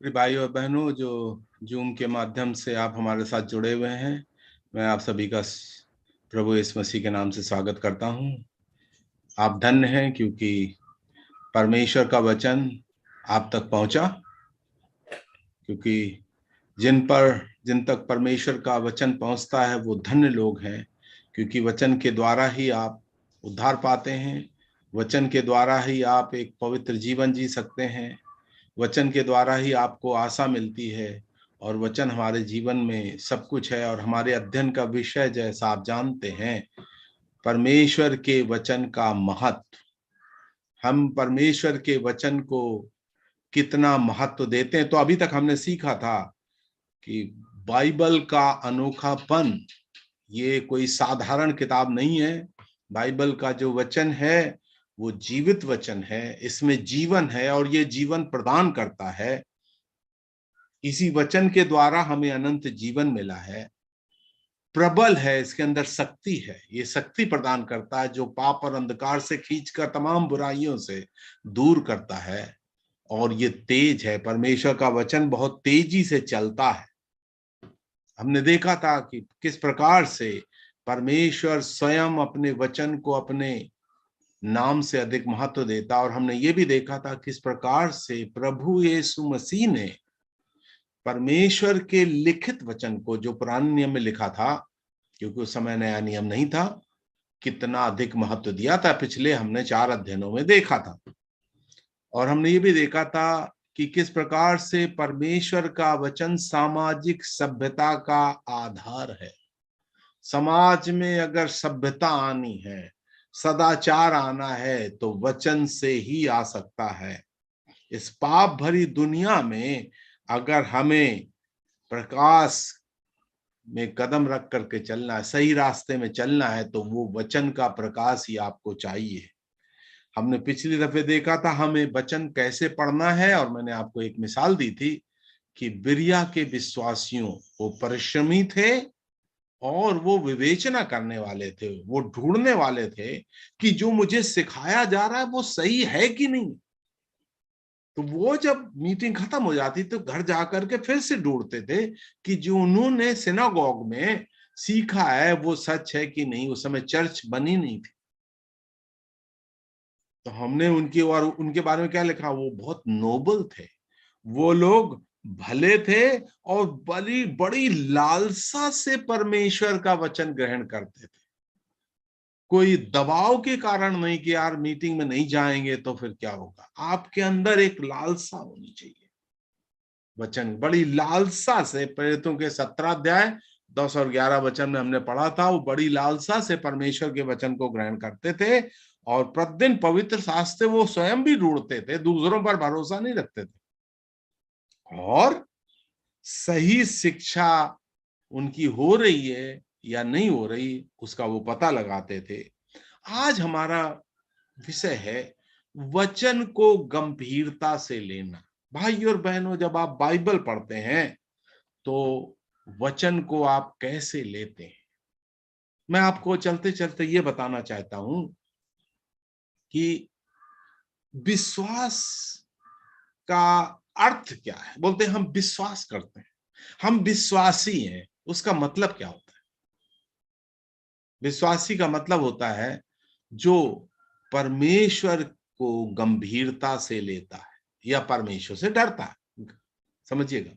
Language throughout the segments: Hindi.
प्रिय भाई और बहनों, जो जूम के माध्यम से आप हमारे साथ जुड़े हुए हैं, मैं आप सभी का प्रभु यीशु मसीह के नाम से स्वागत करता हूं। आप धन्य हैं क्योंकि परमेश्वर का वचन आप तक पहुंचा। क्योंकि जिन तक परमेश्वर का वचन पहुंचता है वो धन्य लोग हैं, क्योंकि वचन के द्वारा ही आप उद्धार पाते हैं। वचन के द्वारा ही आप एक पवित्र जीवन जी सकते हैं। वचन के द्वारा ही आपको आशा मिलती है। और वचन हमारे जीवन में सब कुछ है। और हमारे अध्ययन का विषय, जैसा आप जानते हैं, परमेश्वर के वचन का महत्व। हम परमेश्वर के वचन को कितना महत्व देते हैं। तो अभी तक हमने सीखा था कि बाइबल का अनोखापन ये कोई साधारण किताब नहीं है। बाइबल का जो वचन है वो जीवित वचन है। इसमें जीवन है और ये जीवन प्रदान करता है। इसी वचन के द्वारा हमें अनंत जीवन मिला है। प्रबल है, इसके अंदर शक्ति है। ये शक्ति प्रदान करता है जो पाप और अंधकार से खींचकर तमाम बुराइयों से दूर करता है। और ये तेज है। परमेश्वर का वचन बहुत तेजी से चलता है। हमने देखा था कि किस प्रकार से परमेश्वर स्वयं अपने वचन को अपने नाम से अधिक महत्व देता। और हमने ये भी देखा था किस प्रकार से प्रभु यीशु मसीह ने परमेश्वर के लिखित वचन को, जो पुराने नियम में लिखा था, क्योंकि उस समय नया नियम नहीं था, कितना अधिक महत्व दिया था। पिछले हमने 4 अध्ययनों में देखा था। और हमने ये भी देखा था कि किस प्रकार से परमेश्वर का वचन सामाजिक सभ्यता का आधार है। समाज में अगर सभ्यता आनी है, सदाचार आना है, तो वचन से ही आ सकता है। इस पाप भरी दुनिया में अगर हमें प्रकाश में कदम रख करके चलना है, सही रास्ते में चलना है, तो वो वचन का प्रकाश ही आपको चाहिए। हमने पिछली दफे देखा था हमें वचन कैसे पढ़ना है। और मैंने आपको एक मिसाल दी थी कि बिरिया के विश्वासियों, वो परिश्रमी थे और वो विवेचना करने वाले थे। वो ढूंढने वाले थे कि जो मुझे सिखाया जा रहा है वो सही है कि नहीं। तो वो जब मीटिंग खत्म हो जाती तो घर जाकर के फिर से ढूंढते थे कि जो उन्होंने सिनागोग में सीखा है वो सच है कि नहीं। उस समय चर्च बनी नहीं थी। तो हमने उनके बारे में क्या लिखा, वो बहुत नोबल थे। वो लोग भले थे और बड़ी बड़ी लालसा से परमेश्वर का वचन ग्रहण करते थे। कोई दबाव के कारण नहीं कि यार मीटिंग में नहीं जाएंगे तो फिर क्या होगा। आपके अंदर एक लालसा होनी चाहिए। वचन बड़ी लालसा से, प्रेरितों के 17 अध्याय 10 और 11 वचन में हमने पढ़ा था, वो बड़ी लालसा से परमेश्वर के वचन को ग्रहण करते थे। और प्रतिदिन पवित्र शास्त्र वो स्वयं भी ढूंढते थे, दूसरों पर भरोसा नहीं रखते थे। और सही शिक्षा उनकी हो रही है या नहीं हो रही उसका वो पता लगाते थे। आज हमारा विषय है वचन को गंभीरता से लेना। भाई और बहनों, जब आप बाइबल पढ़ते हैं तो वचन को आप कैसे लेते हैं। मैं आपको चलते चलते ये बताना चाहता हूं कि विश्वास का अर्थ क्या है। बोलते हैं हम विश्वास करते हैं, हम विश्वासी हैं। उसका मतलब क्या होता है? विश्वासी का मतलब होता है जो परमेश्वर को गंभीरता से लेता है या परमेश्वर से डरता है। समझिएगा,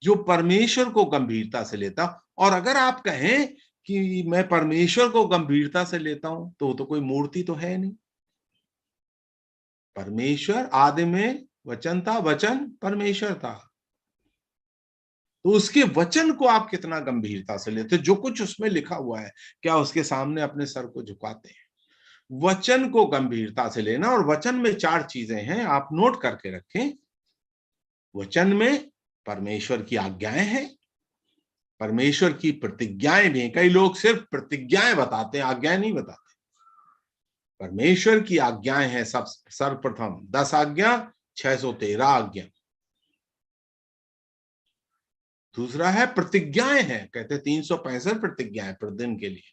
जो परमेश्वर को गंभीरता से लेता। और अगर आप कहें कि मैं परमेश्वर को गंभीरता से लेता हूं तो वो तो कोई मूर्ति तो है नहीं। परमेश्वर आदि में वचन था, वचन परमेश्वर था। तो उसके वचन को आप कितना गंभीरता से लेते, जो कुछ उसमें लिखा हुआ है, क्या उसके सामने अपने सर को झुकाते हैं? वचन को गंभीरता से लेना। और वचन में 4 चीजें हैं, आप नोट करके रखें। वचन में परमेश्वर की आज्ञाएं हैं, परमेश्वर की प्रतिज्ञाएं भी हैं। कई लोग सिर्फ प्रतिज्ञाएं बताते हैं, आज्ञाएं नहीं बताते। परमेश्वर की आज्ञाएं हैं। सब सर्वप्रथम 10 आज्ञा, 613 आज्ञा। दूसरा है प्रतिज्ञाएं हैं, कहते 365 प्रतिज्ञाएं प्रतिदिन के लिए,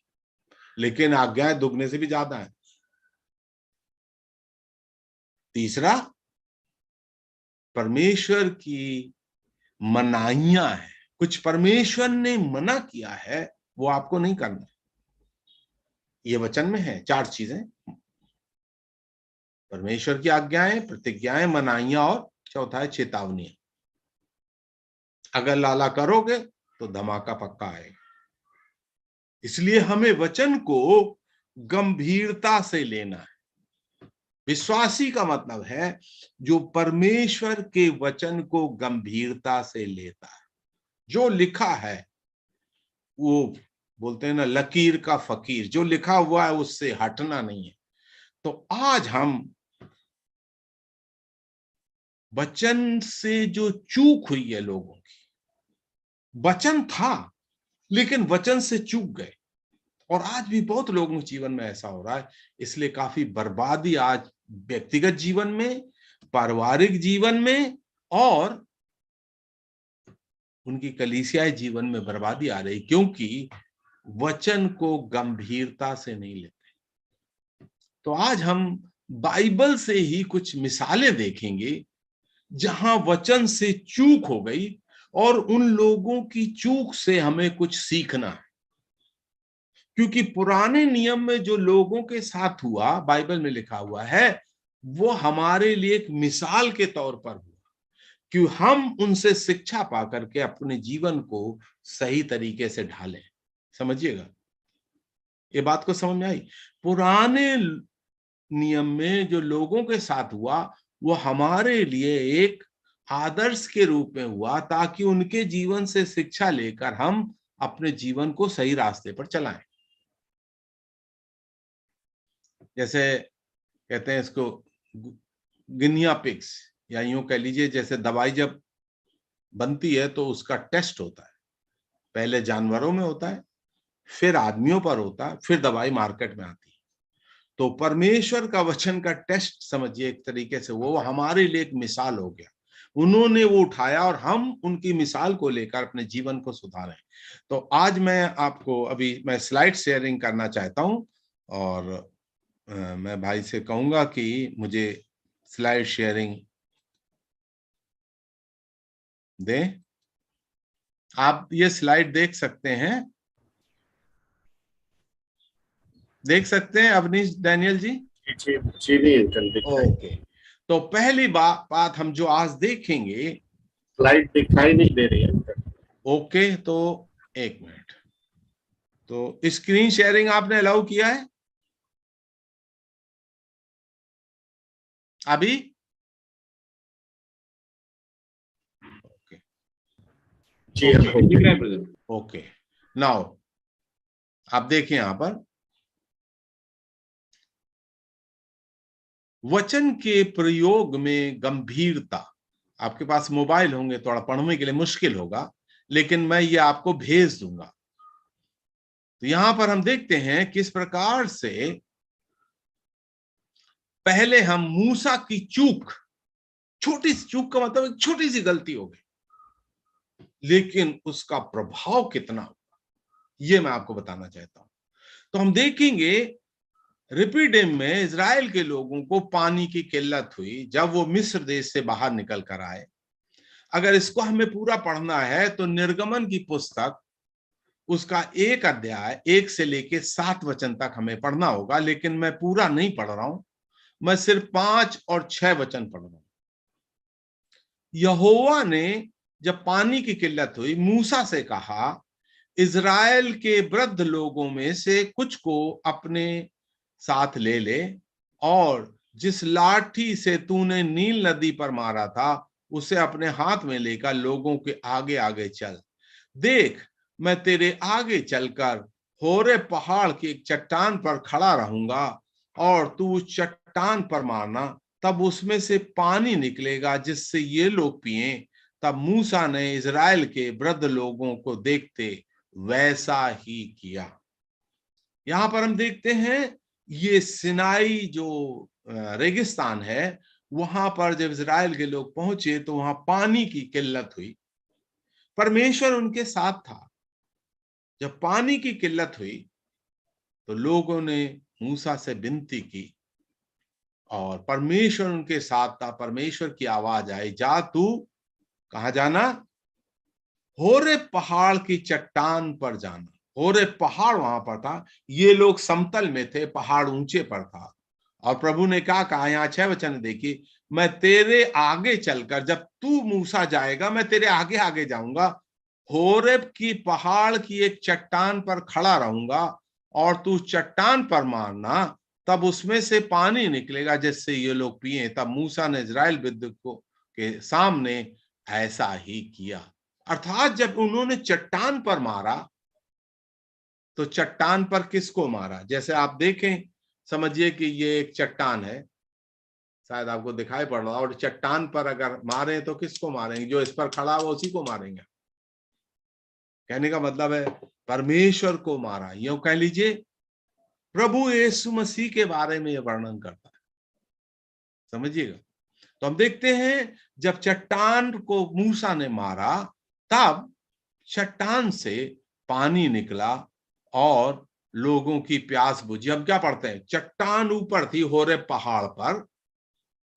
लेकिन आज्ञाएं दुगने से भी ज्यादा है। तीसरा परमेश्वर की मनाहियां हैं, कुछ परमेश्वर ने मना किया है, वो आपको नहीं करना है। ये वचन में है 4 चीजें, परमेश्वर की आज्ञाएं, प्रतिज्ञाएं, मनाहियां और चौथा है चेतावनियां। अगर लाला करोगे तो धमाका पक्का आएगा। इसलिए हमें वचन को गंभीरता से लेना है। विश्वासी का मतलब है जो परमेश्वर के वचन को गंभीरता से लेता है। जो लिखा है, वो बोलते हैं ना, लकीर का फकीर, जो लिखा हुआ है उससे हटना नहीं है। तो आज हम वचन से जो चूक हुई है लोगों की, वचन था लेकिन वचन से चूक गए, और आज भी बहुत लोगों के जीवन में ऐसा हो रहा है। इसलिए काफी बर्बादी आज व्यक्तिगत जीवन में, पारिवारिक जीवन में और उनकी कलीसियाई जीवन में बर्बादी आ रही, क्योंकि वचन को गंभीरता से नहीं लेते। तो आज हम बाइबल से ही कुछ मिसालें देखेंगे जहां वचन से चूक हो गई, और उन लोगों की चूक से हमें कुछ सीखना है। क्योंकि पुराने नियम में जो लोगों के साथ हुआ, बाइबल में लिखा हुआ है, वो हमारे लिए एक मिसाल के तौर पर हुआ, कि हम उनसे शिक्षा पा करके अपने जीवन को सही तरीके से ढालें। समझिएगा, ये बात को समझ में आई? पुराने नियम में जो लोगों के साथ हुआ, वो हमारे लिए एक आदर्श के रूप में हुआ, ताकि उनके जीवन से शिक्षा लेकर हम अपने जीवन को सही रास्ते पर चलाएं। जैसे कहते हैं इसको गिनिया पिग्स, या यूं कह लीजिए जैसे दवाई जब बनती है तो उसका टेस्ट होता है। पहले जानवरों में होता है, फिर आदमियों पर होता है, फिर दवाई मार्केट में आती है। तो परमेश्वर का वचन का टेस्ट समझिए एक तरीके से वो हमारे लिए एक मिसाल हो गया। उन्होंने वो उठाया और हम उनकी मिसाल को लेकर अपने जीवन को सुधारें। तो आज मैं आपको मैं स्लाइड शेयरिंग करना चाहता हूं, और मैं भाई से कहूंगा कि मुझे स्लाइड शेयरिंग दें। आप ये स्लाइड देख सकते हैं, देख सकते हैं अवनीश डैनियल जी? ओके, तो पहली बात हम जो आज देखेंगे, स्लाइड दिखाई नहीं दे रही है। ओके, तो एक मिनट, तो स्क्रीन शेयरिंग आपने अलाउ किया है अभी? ओके जी ओके, नाउ आप देखिए यहां पर वचन के प्रयोग में गंभीरता। आपके पास मोबाइल होंगे, थोड़ा पढ़ने के लिए मुश्किल होगा, लेकिन मैं ये आपको भेज दूंगा। तो यहां पर हम देखते हैं किस प्रकार से पहले हम मूसा की चूक, छोटी सी चूक का मतलब एक छोटी सी गलती हो गई, लेकिन उसका प्रभाव कितना हुआ, ये मैं आपको बताना चाहता हूं। तो हम देखेंगे रिपीडिम में इजराइल के लोगों को पानी की किल्लत हुई जब वो मिस्र देश से बाहर निकल कर आए। अगर इसको हमें पूरा पढ़ना है तो निर्गमन की पुस्तक, उसका 1 अध्याय 1 से लेके 7 वचन तक हमें पढ़ना होगा, लेकिन मैं पूरा नहीं पढ़ रहा हूं, मैं सिर्फ 5 और 6 वचन पढ़ रहा हूं। यहोवा ने जब पानी की किल्लत हुई, मूसा से कहा, इजराइल के वृद्ध लोगों में से कुछ को अपने साथ ले ले, और जिस लाठी से तूने नील नदी पर मारा था उसे अपने हाथ में लेकर लोगों के आगे आगे चल। देख, मैं तेरे आगे चलकर होरे पहाड़ की एक चट्टान पर खड़ा रहूंगा, और तू उस चट्टान पर मारना, तब उसमें से पानी निकलेगा जिससे ये लोग पिएं। तब मूसा ने इजराइल के वृद्ध लोगों को देखते वैसा ही किया। यहां पर हम देखते हैं ये सिनाई जो रेगिस्तान है, वहां पर जब इजराइल के लोग पहुंचे तो वहां पानी की किल्लत हुई। परमेश्वर उनके साथ था। जब पानी की किल्लत हुई तो लोगों ने मूसा से विनती की और परमेश्वर उनके साथ था। परमेश्वर की आवाज आई, जा तू कहां जाना? होरेब पहाड़ की चट्टान पर जाना। होरेब पहाड़ वहां पर था, ये लोग समतल में थे, पहाड़ ऊंचे पर था। और प्रभु ने क्या कहा, यहाँ 6 वचन देखिए, मैं तेरे आगे चलकर, जब तू मूसा जाएगा मैं तेरे आगे आगे जाऊंगा, होरेब की पहाड़ की एक चट्टान पर खड़ा रहूंगा और तू चट्टान पर मारना, तब उसमें से पानी निकलेगा जिससे ये लोग पिए। तब मूसा ने इजराइल विद्युत को के सामने ऐसा ही किया। अर्थात जब उन्होंने चट्टान पर मारा, तो चट्टान पर किसको मारा? जैसे आप देखें, समझिए कि ये एक चट्टान है, शायद आपको दिखाई पड़ रहा, और चट्टान पर अगर मारे तो किसको मारेंगे? जो इस पर खड़ा हुआ उसी को मारेंगे। कहने का मतलब है परमेश्वर को मारा। यूं कह लीजिए प्रभु यीशु मसीह के बारे में यह वर्णन करता है, समझिएगा। तो हम देखते हैं जब चट्टान को मूसा ने मारा, तब चट्टान से पानी निकला और लोगों की प्यास बुझी। अब क्या पढ़ते हैं, चट्टान ऊपर थी होरेब पहाड़ पर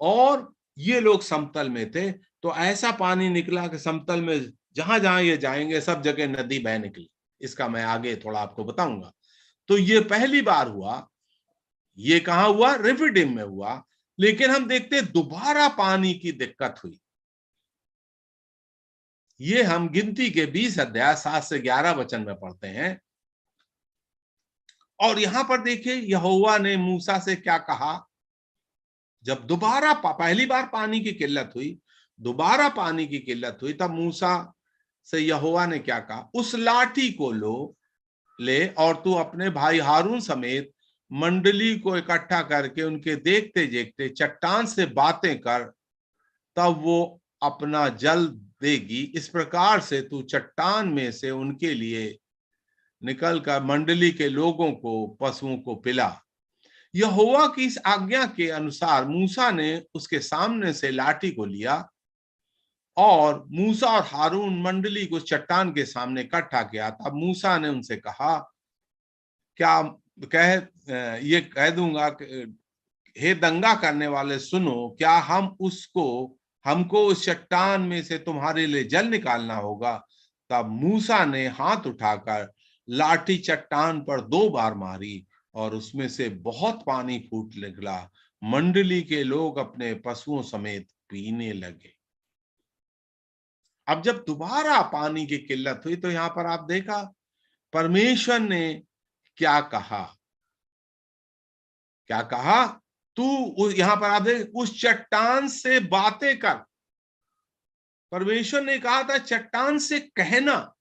और ये लोग समतल में थे, तो ऐसा पानी निकला कि समतल में जहां जहां ये जाएंगे सब जगह नदी बह निकली। इसका मैं आगे थोड़ा आपको बताऊंगा। तो ये पहली बार हुआ। ये कहां हुआ? रिफिडिम में हुआ। लेकिन हम देखते हैं दोबारा पानी की दिक्कत हुई। ये हम गिनती के 20 अध्याय 7 से 11 वचन में पढ़ते हैं। और यहां पर देखिए यहोवा ने मूसा से क्या कहा। जब दोबारा पहली बार पानी की किल्लत हुई, दोबारा पानी की किल्लत हुई, तब मूसा से यहोवा ने क्या कहा, उस लाठी को ले और तू अपने भाई हारून समेत मंडली को इकट्ठा करके उनके देखते देखते चट्टान से बातें कर, तब वो अपना जल देगी। इस प्रकार से तू चट्टान में से उनके लिए निकलकर मंडली के लोगों को, पशुओं को पिला। यहोवा की इस आज्ञा के अनुसार मूसा ने उसके सामने से लाठी को लिया और मूसा और हारून मंडली को चट्टान के सामने इकट्ठा किया। तब मूसा ने उनसे कहा, क्या ये कह दूंगा, हे दंगा करने वाले सुनो, क्या हमको उस चट्टान में से तुम्हारे लिए जल निकालना होगा? तब मूसा ने हाथ उठाकर लाठी चट्टान पर 2 बार मारी और उसमें से बहुत पानी फूट निकला। मंडली के लोग अपने पशुओं समेत पीने लगे। अब जब दोबारा पानी की किल्लत हुई, तो यहां पर आप देखा परमेश्वर ने क्या कहा। क्या कहा? तू यहां पर आप देख, उस चट्टान से बातें कर। परमेश्वर ने कहा था चट्टान से कहना।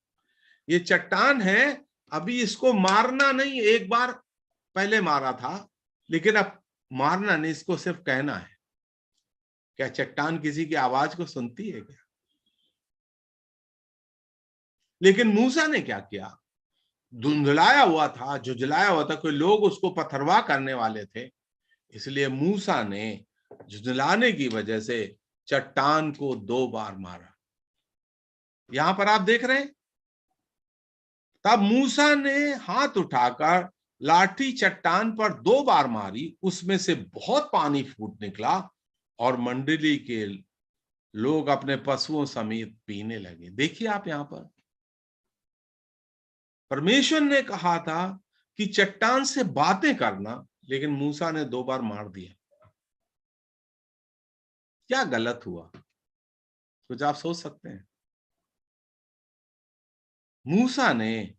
ये चट्टान है, अभी इसको मारना नहीं। एक बार पहले मारा था, लेकिन अब मारना नहीं, इसको सिर्फ कहना है। क्या चट्टान किसी की आवाज को सुनती है क्या? लेकिन मूसा ने क्या किया? धुंधलाया हुआ था, झुझलाया हुआ था, कोई लोग उसको पथरवा करने वाले थे, इसलिए मूसा ने झुझलाने की वजह से चट्टान को 2 बार मारा। यहां पर आप देख रहे हैं, तब मूसा ने हाथ उठाकर लाठी चट्टान पर 2 बार मारी, उसमें से बहुत पानी फूट निकला और मंडली के लोग अपने पशुओं समेत पीने लगे। देखिए आप यहां पर परमेश्वर ने कहा था कि चट्टान से बातें करना, लेकिन मूसा ने 2 बार मार दिया। क्या गलत हुआ? कुछ आप सोच सकते हैं। मूसा ने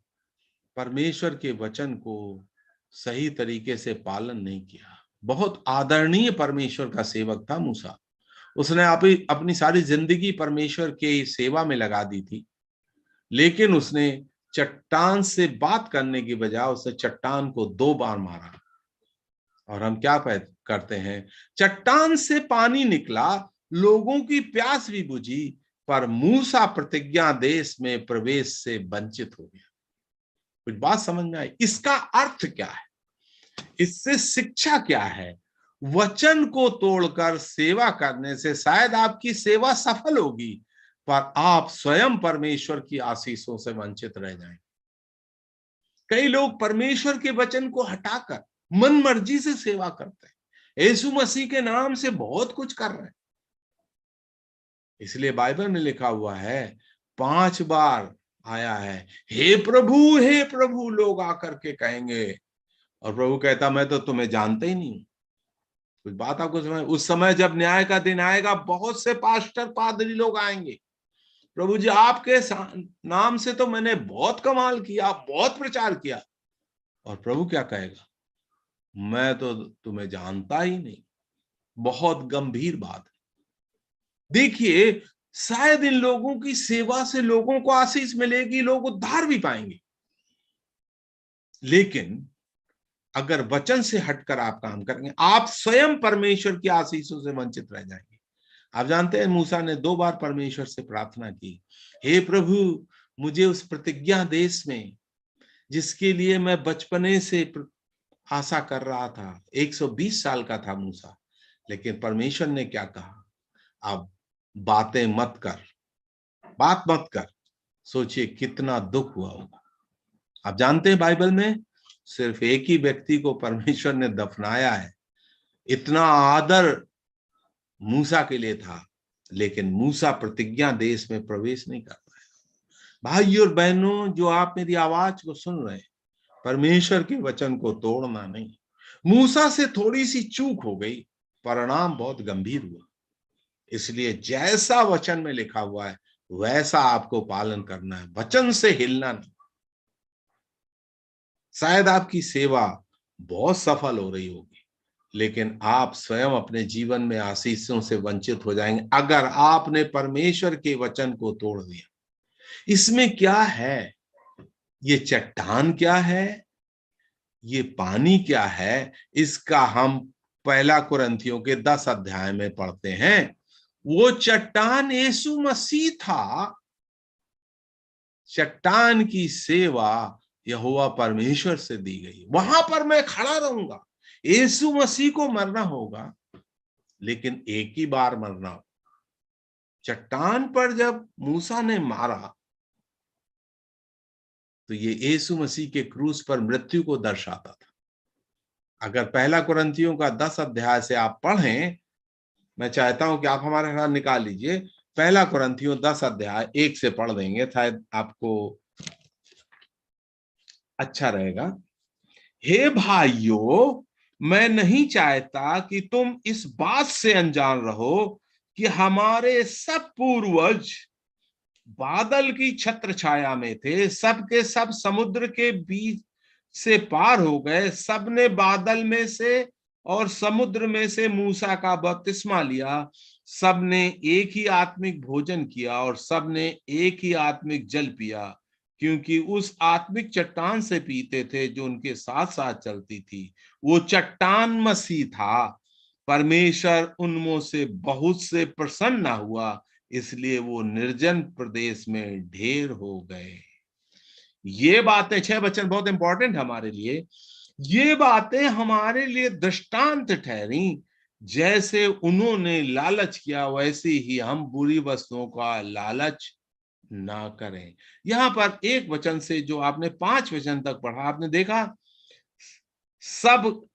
परमेश्वर के वचन को सही तरीके से पालन नहीं किया। बहुत आदरणीय परमेश्वर का सेवक था मूसा। उसने अपनी सारी जिंदगी परमेश्वर के सेवा में लगा दी थी, लेकिन उसने चट्टान से बात करने की बजाय उसने चट्टान को 2 बार मारा। और हम क्या करते हैं? चट्टान से पानी निकला, लोगों की प्यास भी बुझी, पर मूसा प्रतिज्ञा देश में प्रवेश से वंचित हो गया। कुछ बात समझ में आई? इसका अर्थ क्या है? इससे शिक्षा क्या है? वचन को तोड़कर सेवा करने से शायद आपकी सेवा सफल होगी, पर आप स्वयं परमेश्वर की आशीषों से वंचित रह जाएंगे। कई लोग परमेश्वर के वचन को हटाकर मन मर्जी से सेवा करते हैं। यीशु मसीह के नाम से बहुत कुछ कर रहे हैं। इसलिए बाइबल में लिखा हुआ है 5 बार आया है, हे प्रभु लोग आकर के कहेंगे, और प्रभु कहता मैं तो तुम्हें जानता ही नहीं हूं। कुछ बात आपको समझ, उस समय जब न्याय का दिन आएगा, बहुत से पास्टर पादरी लोग आएंगे, प्रभु जी आपके नाम से तो मैंने बहुत कमाल किया, बहुत प्रचार किया, और प्रभु क्या कहेगा, मैं तो तुम्हें जानता ही नहीं। बहुत गंभीर बात है। देखिए, शायद इन लोगों की सेवा से लोगों को आशीष मिलेगी, लोग उद्धार भी पाएंगे, लेकिन अगर वचन से हटकर आप काम करेंगे, आप स्वयं परमेश्वर की आशीषों से वंचित रह जाएंगे। आप जानते हैं मूसा ने 2 बार परमेश्वर से प्रार्थना की, हे प्रभु मुझे उस प्रतिज्ञा देश में जिसके लिए मैं बचपने से आशा कर रहा था, 120 साल का था मूसा, लेकिन परमेश्वर ने क्या कहा, अब बातें मत कर, बात मत कर। सोचिए कितना दुख हुआ होगा। आप जानते हैं बाइबल में सिर्फ एक ही व्यक्ति को परमेश्वर ने दफनाया है। इतना आदर मूसा के लिए था, लेकिन मूसा प्रतिज्ञा देश में प्रवेश नहीं कर पाया। भाई और बहनों, जो आप मेरी आवाज को सुन रहे हैं, परमेश्वर के वचन को तोड़ना नहीं। मूसा से थोड़ी सी चूक हो गई, परिणाम बहुत गंभीर हुआ। इसलिए जैसा वचन में लिखा हुआ है वैसा आपको पालन करना है, वचन से हिलना नहीं। शायद आपकी सेवा बहुत सफल हो रही होगी, लेकिन आप स्वयं अपने जीवन में आशीषों से वंचित हो जाएंगे अगर आपने परमेश्वर के वचन को तोड़ दिया। इसमें क्या है, ये चट्टान क्या है, ये पानी क्या है, इसका हम 1 कुरिन्थियों के 10 अध्याय में पढ़ते हैं। वो चट्टान यीशु मसीह था। चट्टान की सेवा यहोवा परमेश्वर से दी गई, वहां पर मैं खड़ा रहूंगा। यीशु मसीह को मरना होगा, लेकिन एक ही बार मरना होगा। चट्टान पर जब मूसा ने मारा तो ये यीशु मसीह के क्रूस पर मृत्यु को दर्शाता था। अगर 1 कुरिन्थियों का 10 अध्याय से आप पढ़ें, मैं चाहता हूं कि आप हमारे साथ निकाल लीजिए 1 कुरिन्थियों 10 अध्याय 1 से पढ़ देंगे, शायद आपको अच्छा रहेगा। हे भाइयों, मैं नहीं चाहता कि तुम इस बात से अनजान रहो कि हमारे सब पूर्वज बादल की छत्र छाया में थे, सब के सब समुद्र के बीच से पार हो गए, सब ने बादल में से और समुद्र में से मूसा का बपतिस्मा लिया, सब ने एक ही आत्मिक भोजन किया और सब ने एक ही आत्मिक जल पिया, क्योंकि उस आत्मिक चट्टान से पीते थे जो उनके साथ साथ चलती थी। वो चट्टान मसीह था। परमेश्वर उनमें से बहुत से प्रसन्न न हुआ, इसलिए वो निर्जन प्रदेश में ढेर हो गए। ये बातें 6 वचन बहुत इंपॉर्टेंट हमारे लिए। ये बातें हमारे लिए दृष्टांत ठहरी, जैसे उन्होंने लालच किया वैसे ही हम बुरी वस्तुओं का लालच ना करें। यहां पर एक वचन से जो आपने 5 वचन तक पढ़ा, आपने देखा सब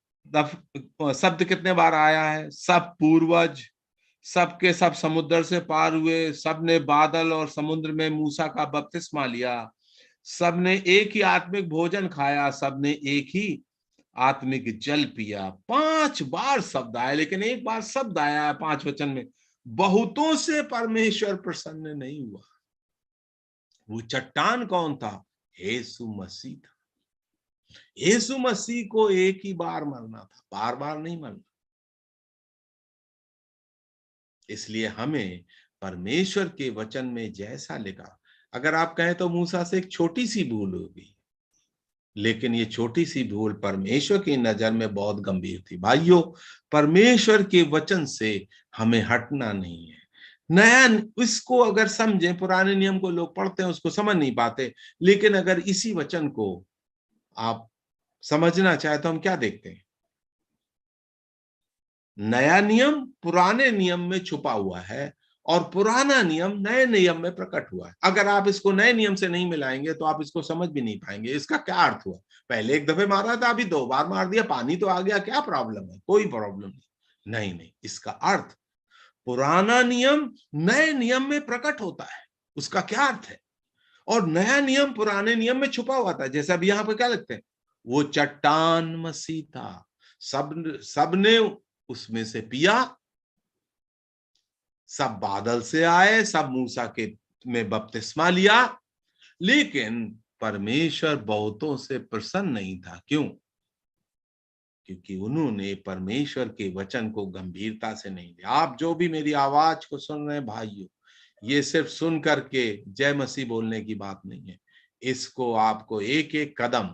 शब्द कितने बार आया है, सब पूर्वज, सबके सब समुद्र से पार हुए, सबने बादल और समुद्र में मूसा का बपतिस्मा लिया, सबने एक ही आत्मिक भोजन खाया, सबने एक ही आत्मिक जल पिया। 5 बार शब्द आया, लेकिन एक बार शब्द आया है 5 वचन में, बहुतों से परमेश्वर प्रसन्न नहीं हुआ। वो चट्टान कौन था? यीशु मसीह था। यीशु मसीह को एक ही बार मरना था, बार बार नहीं मरना। इसलिए हमें परमेश्वर के वचन में जैसा लिखा, अगर आप कहें तो मूसा से एक छोटी सी भूल होगी, लेकिन ये छोटी सी भूल परमेश्वर की नजर में बहुत गंभीर थी। भाइयों, परमेश्वर के वचन से हमें हटना नहीं है। नया इसको अगर समझें, पुराने नियम को लोग पढ़ते हैं उसको समझ नहीं पाते, लेकिन अगर इसी वचन को आप समझना चाहे तो हम क्या देखते हैं? नया नियम पुराने नियम में छुपा हुआ है और पुराना नियम नए नियम में प्रकट हुआ है। अगर आप इसको नए नियम से नहीं मिलाएंगे तो आप इसको समझ भी नहीं पाएंगे। इसका क्या अर्थ हुआ? पहले एक दफे मारा था, अभी 2 बार मार दिया, पानी तो आ गया, क्या प्रॉब्लम है? कोई प्रॉब्लम नहीं। नहीं नहीं, इसका अर्थ पुराना नियम नए नियम में प्रकट होता है, उसका क्या अर्थ है? और नया नियम पुराने नियम में छुपा हुआ था। जैसे अभी यहां पर क्या लिखते हैं, वो चट्टान मसीह था, सबने उसमें से पिया, सब बादल से आए, सब मूसा के में बपतिस्मा लिया, लेकिन परमेश्वर बहुतों से प्रसन्न नहीं था। क्यों? क्योंकि उन्होंने परमेश्वर के वचन को गंभीरता से नहीं लिया। आप जो भी मेरी आवाज को सुन रहे हैं भाइयों, ये सिर्फ सुन करके जय मसीह बोलने की बात नहीं है, इसको आपको एक एक कदम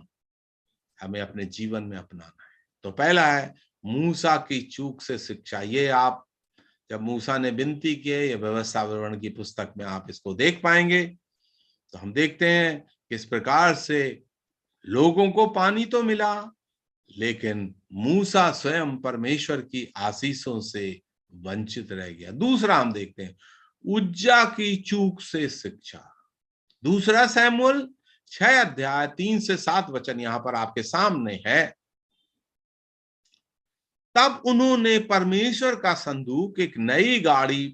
हमें अपने जीवन में अपनाना है। तो पहला है मूसा की चूक से शिक्षा। ये आप जब मूसा ने विनती की, ये व्यवस्था विवरण की पुस्तक में आप इसको देख पाएंगे। तो हम देखते हैं किस प्रकार से लोगों को पानी तो मिला, लेकिन मूसा स्वयं परमेश्वर की आशीषों से वंचित रह गया। दूसरा हम देखते हैं उज्जा की चूक से शिक्षा। दूसरा शमूएल 6 अध्याय 3 से 7 वचन यहां पर आपके सामने है। तब उन्होंने परमेश्वर का संदूक एक नई गाड़ी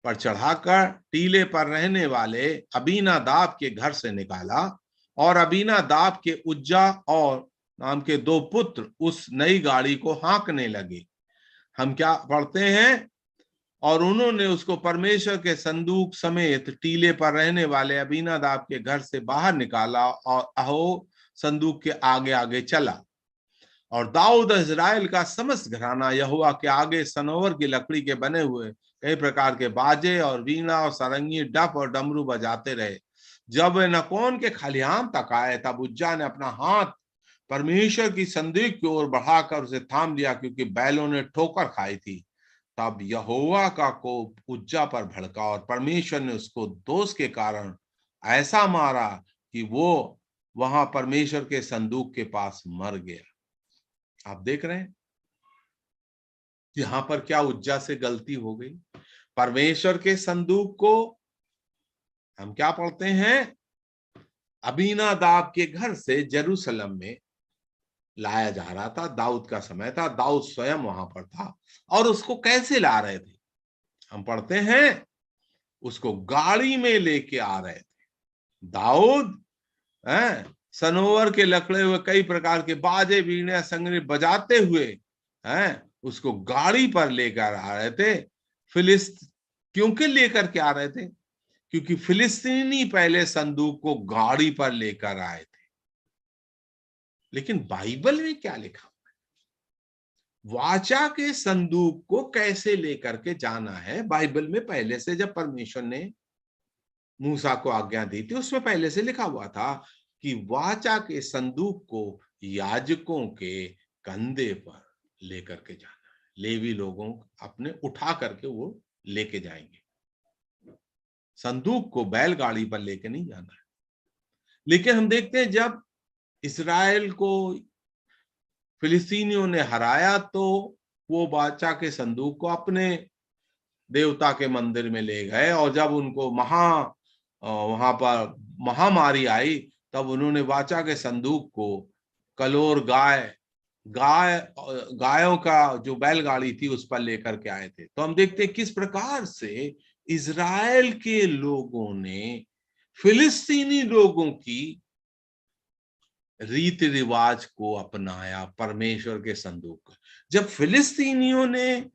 पर चढ़ाकर टीले पर रहने वाले अबीनादाब के घर से निकाला, और अबीनादाब के उज्जा और नाम के 2 पुत्र उस नई गाड़ी को हाँकने लगे। हम क्या पढ़ते हैं? और उन्होंने उसको परमेश्वर के संदूक समेत टीले पर रहने वाले अबीनादाब के घर से बाहर निकाला और अहो संदूक के आगे आगे चला। और दाऊद इज़राइल का समस्त घराना यहोवा के आगे सनोवर की लकड़ी के बने हुए कई प्रकार के बाजे और वीणा और सारंगी, डफ और डमरू बजाते रहे। जब वे नकोन के खलिहान तक आए, तब उज्जा ने अपना हाथ परमेश्वर की संदूक की ओर बढ़ाकर उसे थाम लिया, क्योंकि बैलों ने ठोकर खाई थी। तब यहोवा का कोप उज्जा पर भड़का, और परमेश्वर ने उसको दोष के कारण ऐसा मारा कि वो वहां परमेश्वर के संदूक के पास मर गया। आप देख रहे हैं यहां पर क्या उज्जा से गलती हो गई। परमेश्वर के संदूक को हम क्या पढ़ते हैं, अबीनादाब के घर से जेरूशलेम में लाया जा रहा था। दाऊद का समय था, दाऊद स्वयं वहां पर था। और उसको कैसे ला रहे थे? हम पढ़ते हैं उसको गाड़ी में लेके आ रहे थे। दाऊद सनोवर के लकड़े हुए कई प्रकार के बाजे, वीणा, संगीत बजाते हुए उसको गाड़ी पर लेकर आ रहे थे। क्योंकि लेकर के आ रहे थे? क्योंकि फिलिस्तीनी पहले संदूक को गाड़ी पर लेकर आए थे। लेकिन बाइबल में क्या लिखा हुआ है? वाचा के संदूक को कैसे लेकर के जाना है? बाइबल में पहले से जब परमेश्वर ने मूसा को आज्ञा दी थी, उसमें पहले से लिखा हुआ था कि वाचा के संदूक को याजकों के कंधे पर लेकर के जाना है। लेवी लोगों अपने उठा करके वो लेके जाएंगे। संदूक को बैलगाड़ी पर लेके नहीं जाना है। लेकिन हम देखते हैं जब इस्राएल को फिलिस्तीनियों ने हराया, तो वो वाचा के संदूक को अपने देवता के मंदिर में ले गए, और जब उनको वहां पर महामारी आई, तब उन्होंने वाचा के संदूक को कलोर गायों का जो बैलगाड़ी थी उस पर लेकर के आए थे। तो हम देखते हैं किस प्रकार से इजराइल के लोगों ने फिलिस्तीनी लोगों की रीति रिवाज को अपनाया परमेश्वर के संदूक। जब फिलिस्तीनियों ने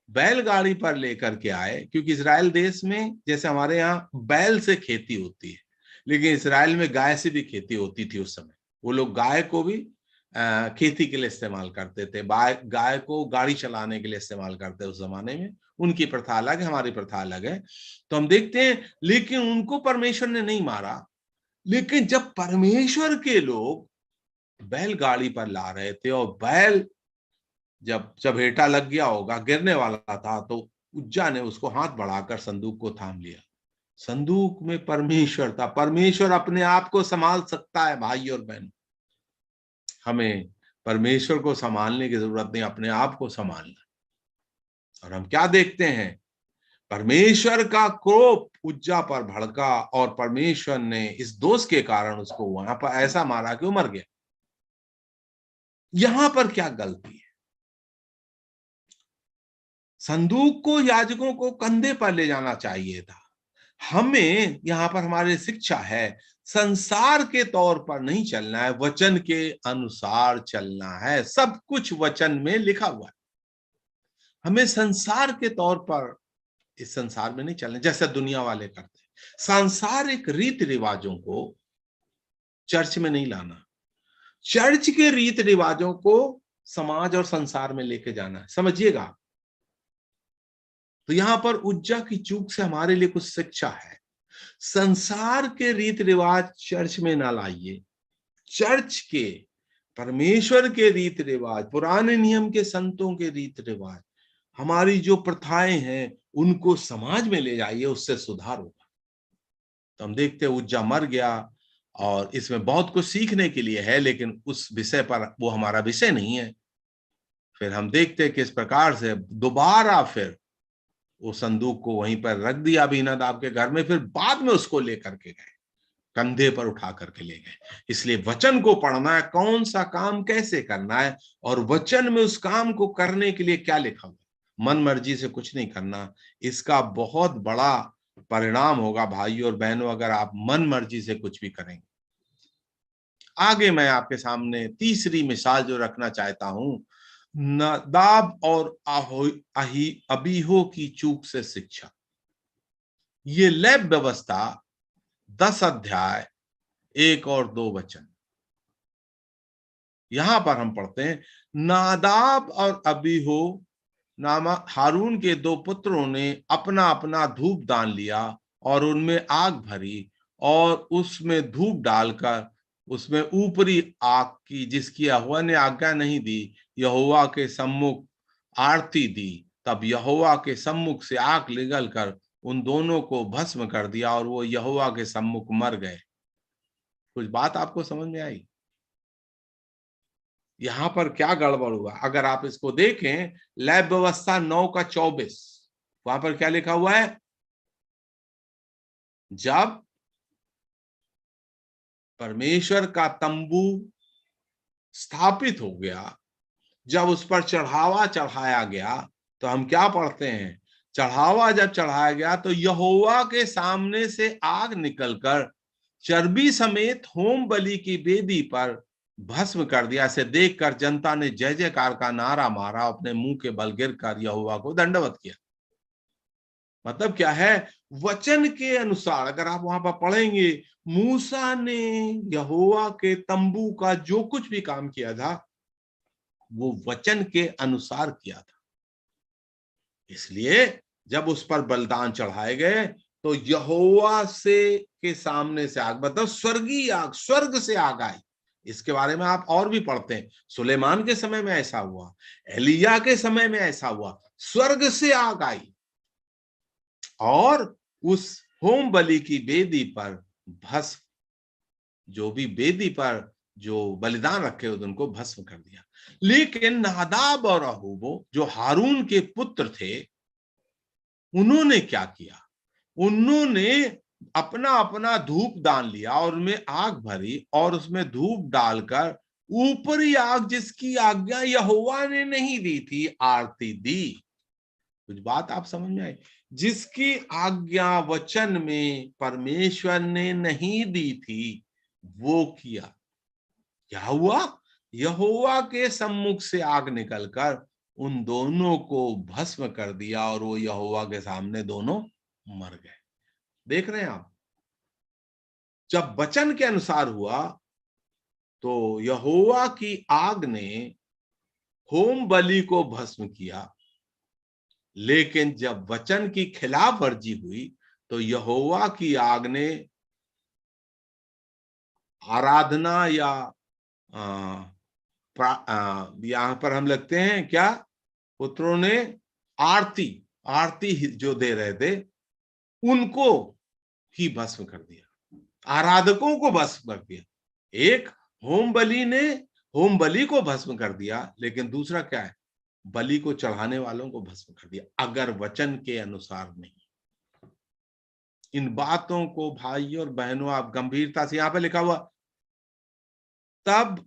बैलगाड़ी पर लेकर के आए, क्योंकि इजराइल देश में जैसे हमारे यहाँ बैल से खेती होती है, लेकिन इजराइल में गाय से भी खेती होती थी उस समय। वो लोग गाय को भी खेती के लिए इस्तेमाल करते थे, गाय को गाड़ी चलाने के लिए इस्तेमाल करते उस जमाने में। उनकी प्रथा अलग है, हमारी प्रथा अलग है। तो हम देखते हैं, लेकिन उनको परमेश्वर ने नहीं मारा। लेकिन जब परमेश्वर के लोग बैलगाड़ी पर ला रहे थे, और बैल जब चबेटा लग गया होगा, गिरने वाला था, तो उज्जा ने उसको हाथ बढ़ाकर संदूक को थाम लिया। संदूक में परमेश्वर था। परमेश्वर अपने आप को संभाल सकता है भाई और बहन। हमें परमेश्वर को संभालने की जरूरत नहीं, अपने आप को संभालना। और हम क्या देखते हैं, परमेश्वर का क्रोध उज्जा पर भड़का, और परमेश्वर ने इस दोष के कारण उसको वहां पर ऐसा मारा कि वो मर गया। यहां पर क्या गलती है? संदूक को याजकों को कंधे पर ले जाना चाहिए था। हमें यहाँ पर हमारी शिक्षा है, संसार के तौर पर नहीं चलना है, वचन के अनुसार चलना है। सब कुछ वचन में लिखा हुआ है। हमें संसार के तौर पर इस संसार में नहीं चलना जैसे दुनिया वाले करते हैं। सांसारिक रीति रिवाजों को चर्च में नहीं लाना, चर्च के रीति रिवाजों को समाज और संसार में लेके जाना है। समझिएगा। तो यहां पर उज्जा की चूक से हमारे लिए कुछ शिक्षा है। संसार के रीति रिवाज चर्च में ना लाइए। चर्च के, परमेश्वर के रीति रिवाज, पुराने नियम के संतों के रीति रिवाज, हमारी जो प्रथाएं हैं उनको समाज में ले जाइए, उससे सुधार होगा। तो हम देखते हैं उज्जा मर गया, और इसमें बहुत कुछ सीखने के लिए है, लेकिन उस विषय पर वो हमारा विषय नहीं है। फिर हम देखते हैं किस प्रकार से दोबारा फिर वो संदूक को वहीं पर रख दिया अबीनादाब के घर में, फिर बाद में उसको लेकर के गए, कंधे पर उठा करके ले गए। इसलिए वचन को पढ़ना है, कौन सा काम कैसे करना है, और वचन में उस काम को करने के लिए क्या लिखा हुआ। मन मर्जी से कुछ नहीं करना, इसका बहुत बड़ा परिणाम होगा भाइयों और बहनों, अगर आप मन मर्जी से कुछ भी करेंगे। आगे मैं आपके सामने तीसरी मिसाल जो रखना चाहता हूं, नादाब और अबीहो की चूक से शिक्षा। ये लेव व्यवस्था 10 अध्याय 1 और 2 वचन, यहां पर हम पढ़ते हैं, नादाब और अबीहो नामक हारून के 2 पुत्रों ने अपना अपना धूप दान लिया और उनमें आग भरी, और उसमें धूप डालकर उसमें ऊपरी आग की, जिसकी यहोवा ने आज्ञा नहीं दी, यहोवा के सम्मुख आरती दी। तब यहोवा के सम्मुख से आग निकल कर उन दोनों को भस्म कर दिया, और वो यहोवा के सम्मुख मर गए। कुछ बात आपको समझ में आई? यहां पर क्या गड़बड़ हुआ? अगर आप इसको देखें, लैब व्यवस्था 9 का 24, वहां पर क्या लिखा हुआ है? जब परमेश्वर का तंबू स्थापित हो गया, जब उस पर चढ़ावा चढ़ाया गया, तो हम क्या पढ़ते हैं? चढ़ावा जब चढ़ाया गया तो यहोवा के सामने से आग निकलकर चर्बी समेत होम बलि की वेदी पर भस्म कर दिया। इसे देखकर जनता ने जय जयकार का नारा मारा, अपने मुंह के बल गिरकर यहोवा को दंडवत किया। मतलब क्या है? वचन के अनुसार अगर आप वहां पर पढ़ेंगे, मूसा ने यहोवा के तंबू का जो कुछ भी काम किया था वो वचन के अनुसार किया था। इसलिए जब उस पर बलिदान चढ़ाए गए तो यहोवा से के सामने से आग, मतलब स्वर्गीय आग, स्वर्ग से आग आई। इसके बारे में आप और भी पढ़ते हैं, सुलेमान के समय में ऐसा हुआ, एलिया के समय में ऐसा हुआ, स्वर्ग से आग आई और उस होम बलि की वेदी पर भस्म, जो भी वेदी पर जो बलिदान रखे हुए उनको भस्म कर दिया। लेकिन नादाब और अहूबो जो हारून के पुत्र थे, उन्होंने क्या किया? उन्होंने अपना अपना धूप दान लिया और उनमें आग भरी और उसमें धूप डालकर ऊपरी आग, जिसकी आज्ञा यहोवा ने नहीं दी थी, आरती दी। कुछ बात आप समझ में आई? जिसकी आज्ञा वचन में परमेश्वर ने नहीं दी थी वो किया। क्या हुआ? यहोवा के सम्मुख से आग निकलकर उन दोनों को भस्म कर दिया और वो यहोवा के सामने दोनों मर गए। देख रहे हैं आप? जब वचन के अनुसार हुआ तो यहोवा की आग ने होम बलि को भस्म किया, लेकिन जब वचन की खिलाफ वर्जी हुई तो यहोवा की आग ने आराधना या यहां पर हम लगते हैं क्या, पुत्रों ने आरती, आरती जो दे रहे थे उनको ही भस्म कर दिया, आराधकों को भस्म कर दिया। एक होम बलि ने होम बलि को भस्म कर दिया, लेकिन दूसरा क्या है? बलि को चढ़ाने वालों को भस्म कर दिया, अगर वचन के अनुसार नहीं। इन बातों को भाइयों और बहनों आप गंभीरता से, यहां पे लिखा हुआ तब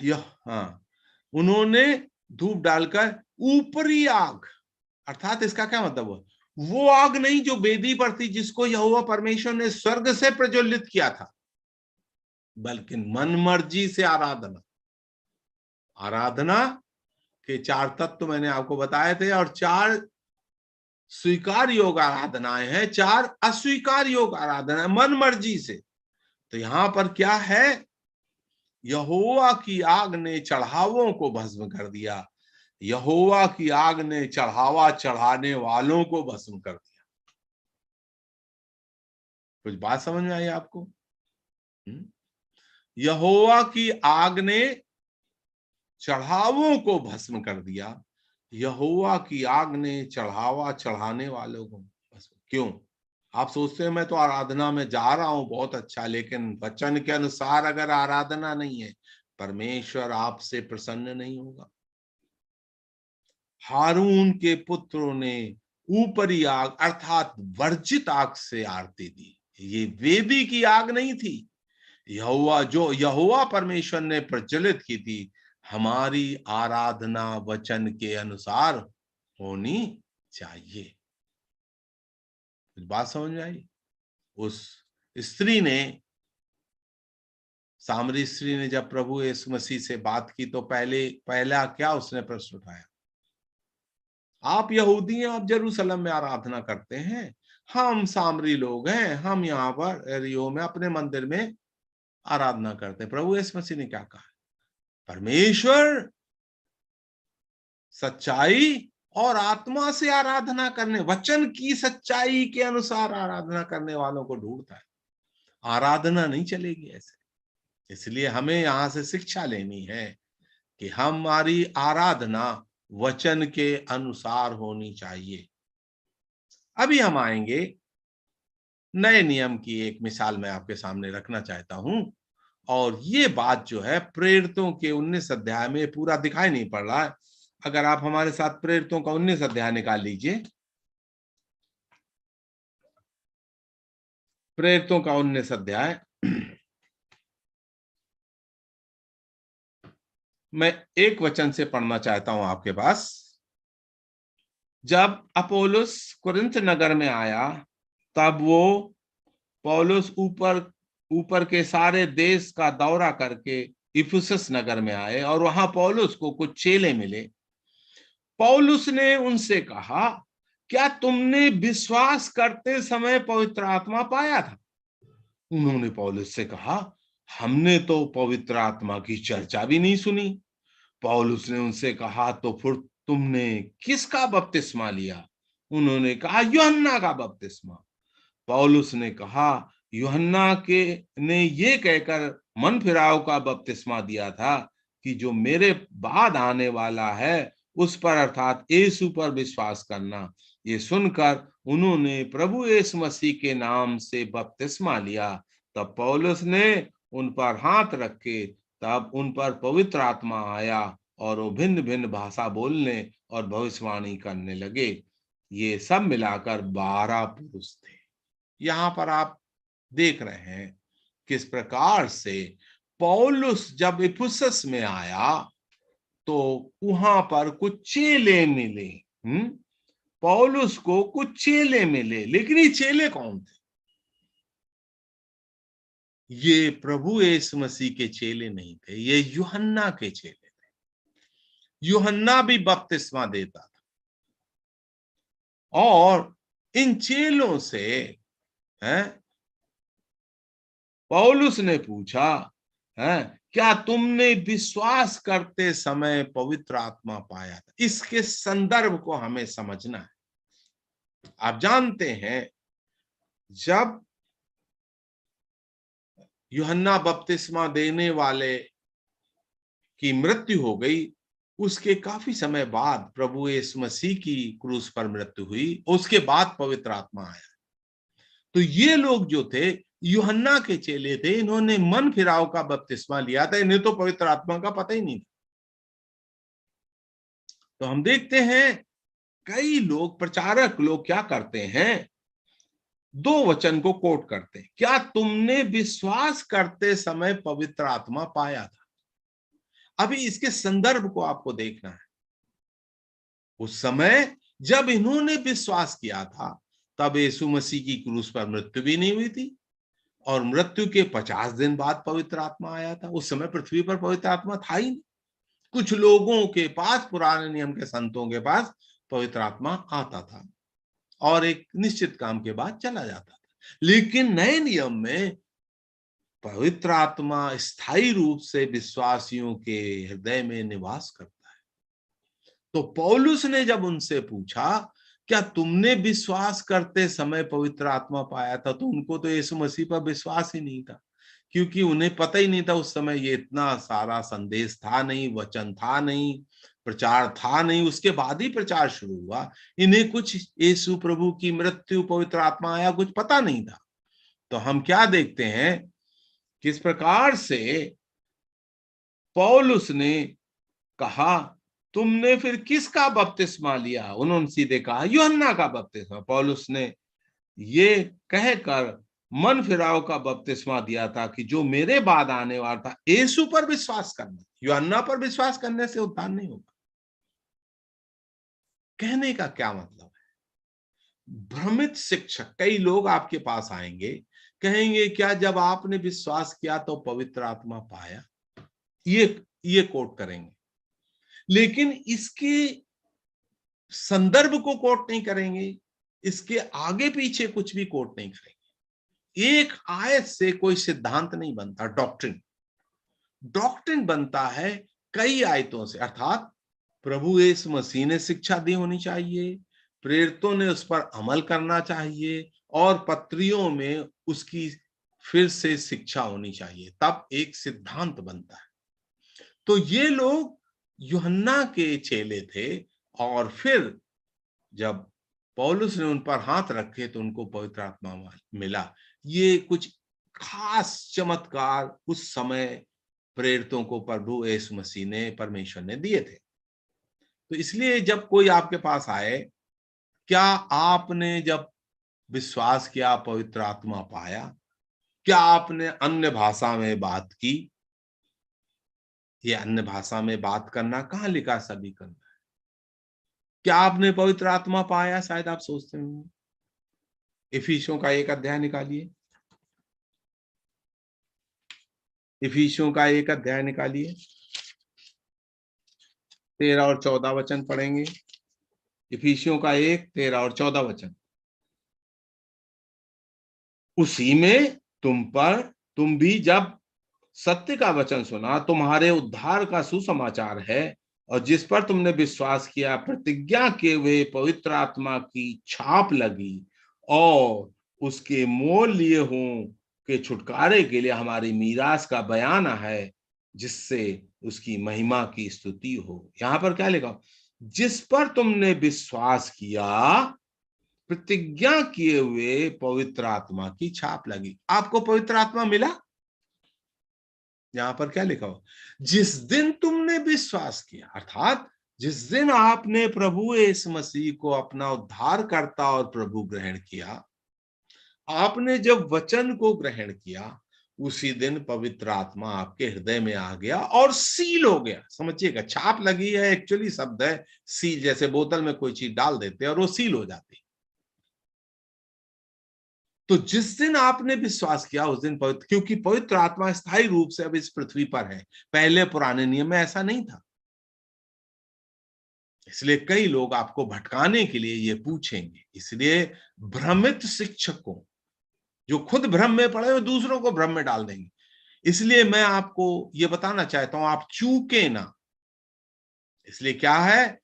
यह, हाँ, उन्होंने धूप डालकर ऊपरी आग, अर्थात इसका क्या मतलब हुआ, वो आग नहीं जो वेदी पर थी, जिसको यहोवा परमेश्वर ने स्वर्ग से प्रज्वलित किया था, बल्कि मन मर्जी से आराधना। आराधना के 4 तत्व मैंने आपको बताए थे, और 4 स्वीकार योग आराधनाएं हैं, 4 अस्वीकार योग आराधना मन मर्जी से। तो यहां पर क्या है, यहोवा की आग ने चढ़ावों को भस्म कर दिया, यहोवा की आग ने चढ़ावा चढ़ाने वालों को भस्म कर दिया। कुछ बात समझ में आई आपको? यहोवा की आग ने चढ़ावों को भस्म कर दिया, यहोवा की आग ने चढ़ावा चढ़ाने वालों को भस्म। क्यों? आप सोचते हैं मैं तो आराधना में जा रहा हूं, बहुत अच्छा, लेकिन वचन के अनुसार अगर आराधना नहीं है, परमेश्वर आपसे प्रसन्न नहीं होगा। हारून के पुत्रों ने ऊपरी आग अर्थात वर्जित आग से आरती दी। ये वेदी की आग नहीं थी, यहोवा परमेश्वर ने प्रज्वलित की थी। हमारी आराधना वचन के अनुसार होनी चाहिए। कुछ बात समझ में आई? उस स्त्री ने, सामरी स्त्री ने जब प्रभु यीशु मसीह से बात की तो पहला क्या उसने प्रश्न उठाया, आप यहूदी हैं, आप जेरूशलेम में आराधना करते हैं, हम सामरी लोग हैं, हम यहाँ पर एरियो में अपने मंदिर में आराधना करते हैं। प्रभु यीशु मसीह ने क्या कहा, परमेश्वर सच्चाई और आत्मा से आराधना करने, वचन की सच्चाई के अनुसार आराधना करने वालों को ढूंढता है। आराधना नहीं चलेगी ऐसे। इसलिए हमें यहां से शिक्षा लेनी है कि हमारी आराधना वचन के अनुसार होनी चाहिए। अभी हम आएंगे, नए नियम की एक मिसाल मैं आपके सामने रखना चाहता हूं, और ये बात जो है प्रेरितों के 19 अध्याय में पूरा दिखाई नहीं पड़ रहा है। अगर आप हमारे साथ प्रेरितों का 19 अध्याय निकाल लीजिए, प्रेरितों का 19 अध्याय मैं एक वचन से पढ़ना चाहता हूं आपके पास। जब अपोलोस कुरिन्थ नगर में आया, तब वो पौलुस ऊपर के सारे देश का दौरा करके इफिसस नगर में आए, और वहां पौलुस को कुछ चेले मिले। पौलुस ने उनसे कहा, क्या तुमने विश्वास करते समय पवित्र आत्मा पाया था? उन्होंने पौलुस से कहा, हमने तो पवित्र आत्मा की चर्चा भी नहीं सुनी। पौलुस ने उनसे कहा, तो फिर तुमने किसका बपतिस्मा लिया? उन्होंने कहा, यूहन्ना का बपतिस्मा। पौलुस ने कहा, यूहन्ना के ने ये कहकर मन फिराव का बपतिस्मा दिया था कि जो मेरे बाद आने वाला है उस पर अर्थात यीशु पर विश्वास करना। ये सुनकर उन्होंने प्रभु यीशु मसीह के नाम से बपतिस्मा लिया। तब पौलुस ने उन पर हाथ रखे, तब उन पर पवित्र आत्मा आया और वो भिन्न भिन्न भाषा बोलने और भविष्यवाणी करने लगे। ये सब मिलाकर 12 पुरुष थे। यहां पर आप देख रहे हैं किस प्रकार से पौलुस जब इफिसस में आया तो वहां पर कुछ चेले मिले। पौलुस को कुछ चेले मिले, लेकिन ये चेले कौन थे? ये प्रभु यीशु मसीह के चेले नहीं थे, ये यूहन्ना के चेले थे। यूहन्ना भी बपतिस्मा देता था, और इन चेलों से पौलुस ने पूछा, क्या तुमने विश्वास करते समय पवित्र आत्मा पाया था? इसके संदर्भ को हमें समझना है। आप जानते हैं, जब यूहन्ना बपतिस्मा देने वाले की मृत्यु हो गई, उसके काफी समय बाद प्रभु यीशु मसीह की क्रूस पर मृत्यु हुई, उसके बाद पवित्र आत्मा आया। तो ये लोग जो थे यूहन्ना के चेले थे, इन्होंने मन फिराव का बपतिस्मा लिया था, इन्हें तो पवित्र आत्मा का पता ही नहीं था। तो हम देखते हैं कई लोग, प्रचारक लोग क्या करते हैं, 2 वचन को कोट करते हैं, क्या तुमने विश्वास करते समय पवित्र आत्मा पाया था? अभी इसके संदर्भ को आपको देखना है। उस समय जब इन्होंने विश्वास किया था तब यीशु मसीह की क्रूस पर मृत्यु भी नहीं हुई थी, और मृत्यु के 50 दिन बाद पवित्र आत्मा आया था। उस समय पृथ्वी पर पवित्र आत्मा था ही नहीं। कुछ लोगों के पास, पुराने नियम के संतों के पास पवित्र आत्मा आता था और एक निश्चित काम के बाद चला जाता था। लेकिन नए नियम में पवित्र आत्मा स्थायी रूप से विश्वासियों के हृदय में निवास करता है। तो पौलुस ने जब उनसे पूछा, क्या तुमने विश्वास करते समय पवित्र आत्मा पाया था, तो उनको तो यीशु मसीह पर विश्वास ही नहीं था, क्योंकि उन्हें पता ही नहीं था। उस समय ये इतना सारा संदेश था नहीं, वचन था नहीं, प्रचार था नहीं। उसके बाद ही प्रचार शुरू हुआ। इन्हें कुछ यीशु प्रभु की मृत्यु, पवित्र आत्मा आया, कुछ पता नहीं था। तो हम क्या देखते हैं, किस प्रकार से पौलुस ने कहा, तुमने फिर किसका बपतिस्मा लिया? उन्होंने सीधे कहा, यूहन्ना का बपतिस्मा। पौलुस ने ये कहकर मन फिराव का बपतिस्मा दिया था कि जो मेरे बाद आने वाला था, यीशु पर विश्वास करना। यूहन्ना पर विश्वास करने से उद्धार नहीं होगा। कहने का क्या मतलब है? भ्रमित शिक्षक कई लोग आपके पास आएंगे, कहेंगे, क्या जब आपने विश्वास किया तो पवित्र आत्मा पाया? ये कोट करेंगे, लेकिन इसके संदर्भ को कोट नहीं करेंगे, इसके आगे पीछे कुछ भी कोट नहीं करेंगे। एक आयत से कोई सिद्धांत नहीं बनता। डॉक्ट्रिन बनता है कई आयतों से, अर्थात प्रभु यीशु मसीह ने शिक्षा दी होनी चाहिए, प्रेरितों ने उस पर अमल करना चाहिए, और पत्रियों में उसकी फिर से शिक्षा होनी चाहिए, तब एक सिद्धांत बनता है। तो ये लोग यूहन्ना के चेले थे, और फिर जब पौलुस ने उन पर हाथ रखे तो उनको पवित्र आत्मा मिला। ये कुछ खास चमत्कार उस समय प्रेरितों को प्रभु यीशु मसीह ने, परमेश्वर ने दिए थे। तो इसलिए जब कोई आपके पास आए, क्या आपने जब विश्वास किया पवित्र आत्मा पाया? क्या आपने अन्य भाषा में बात की? ये अन्य भाषा में बात करना कहाँ लिखा? सभी करना है। क्या आपने पवित्र आत्मा पाया? शायद आप सोचते होंगे। इफिसियों का 1 अध्याय निकालिए। इफिसियों का 1 अध्याय निकालिए, 13 और 14 वचन पढ़ेंगे। इफिसियों का 1, 13 और 14 वचन। उसी में तुम भी जब सत्य का वचन सुना, तुम्हारे उद्धार का सुसमाचार है, और जिस पर तुमने विश्वास किया, प्रतिज्ञा किए हुए पवित्र आत्मा की छाप लगी, और उसके मोल लिए हों के छुटकारे के लिए हमारी मीरास का बयान है, जिससे उसकी महिमा की स्तुति हो। यहां पर क्या लिखा? जिस पर तुमने विश्वास किया, प्रतिज्ञा किए हुए पवित्र आत्मा की छाप लगी। आपको पवित्र आत्मा मिला? यहां पर क्या लिखा हो? जिस दिन तुमने विश्वास किया, अर्थात जिस दिन आपने प्रभु यीशु मसीह को अपना उद्धारकर्ता और प्रभु ग्रहण किया, आपने जब वचन को ग्रहण किया, उसी दिन पवित्र आत्मा आपके हृदय में आ गया और सील हो गया। समझिएगा, छाप लगी है, एक्चुअली शब्द है सील। जैसे बोतल में कोई चीज डाल देते हैं और वो सील हो जाती। तो जिस दिन आपने विश्वास किया उस दिन पवित्र, क्योंकि पवित्र आत्मा स्थायी रूप से अब इस पृथ्वी पर है। पहले पुराने नियम में ऐसा नहीं था। इसलिए कई लोग आपको भटकाने के लिए ये पूछेंगे। इसलिए भ्रमित शिक्षकों, जो खुद भ्रम में पड़े हुए, दूसरों को भ्रम में डाल देंगे। इसलिए मैं आपको ये बताना चाहता हूं, आप चूके ना। इसलिए क्या है,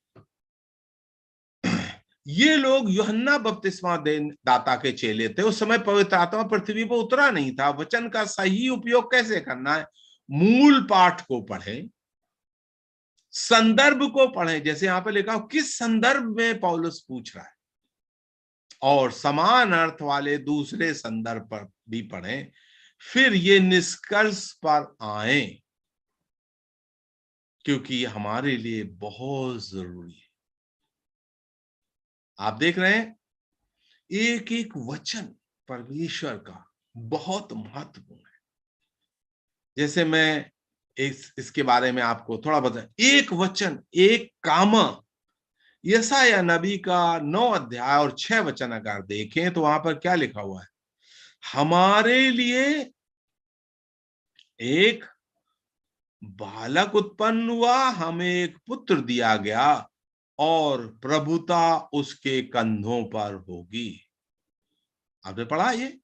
ये लोग यूहन्ना बपतिस्मा दाता के चेले थे। उस समय पवित्र आत्मा पृथ्वी पर उतरा नहीं था। वचन का सही उपयोग कैसे करना है? मूल पाठ को पढ़ें, संदर्भ को पढ़ें। जैसे यहां पे लिखा, किस संदर्भ में पौलुस पूछ रहा है, और समान अर्थ वाले दूसरे संदर्भ पर भी पढ़ें, फिर ये निष्कर्ष पर आए, क्योंकि ये हमारे लिए बहुत जरूरी है। आप देख रहे हैं, एक एक वचन परमेश्वर का बहुत महत्वपूर्ण है। जैसे मैं इसके बारे में आपको थोड़ा बता, एक वचन, एक कामा, यशायाह नबी का 9 अध्याय और 6 वचन अगर देखें तो वहां पर क्या लिखा हुआ है, हमारे लिए एक बालक उत्पन्न हुआ, हमें एक पुत्र दिया गया और प्रभुता उसके कंधों पर होगी। आपने पढ़ा ये,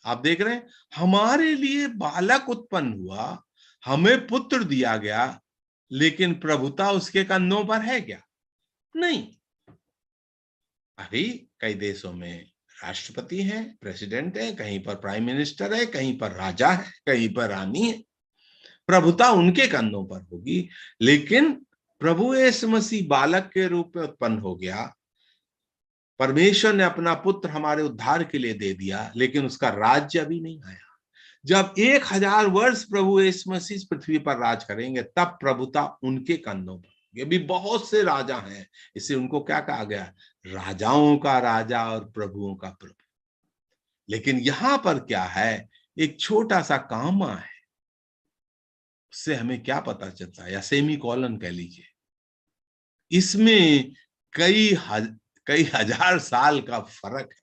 आप देख रहे हैं, हमारे लिए बालक उत्पन्न हुआ, हमें पुत्र दिया गया, लेकिन प्रभुता उसके कंधों पर है क्या? नहीं। अभी कई देशों में राष्ट्रपति है, प्रेसिडेंट है, कहीं पर प्राइम मिनिस्टर है, कहीं पर राजा है, कहीं पर रानी है, प्रभुता उनके कंधों पर होगी। लेकिन प्रभु यीशु मसीह बालक के रूप में उत्पन्न हो गया, परमेश्वर ने अपना पुत्र हमारे उद्धार के लिए दे दिया, लेकिन उसका राज्य अभी नहीं आया। जब 1000 वर्ष प्रभु यीशु मसीह पृथ्वी पर राज करेंगे, तब प्रभुता उनके कंधों पर। ये भी बहुत से राजा हैं, इससे उनको क्या कहा गया, राजाओं का राजा और प्रभुओं का प्रभु। लेकिन यहां पर क्या है, एक छोटा सा कामा है, उससे हमें क्या पता चलता है, या सेमी कॉलन कह लीजिए, इसमें कई हजार साल का फर्क है।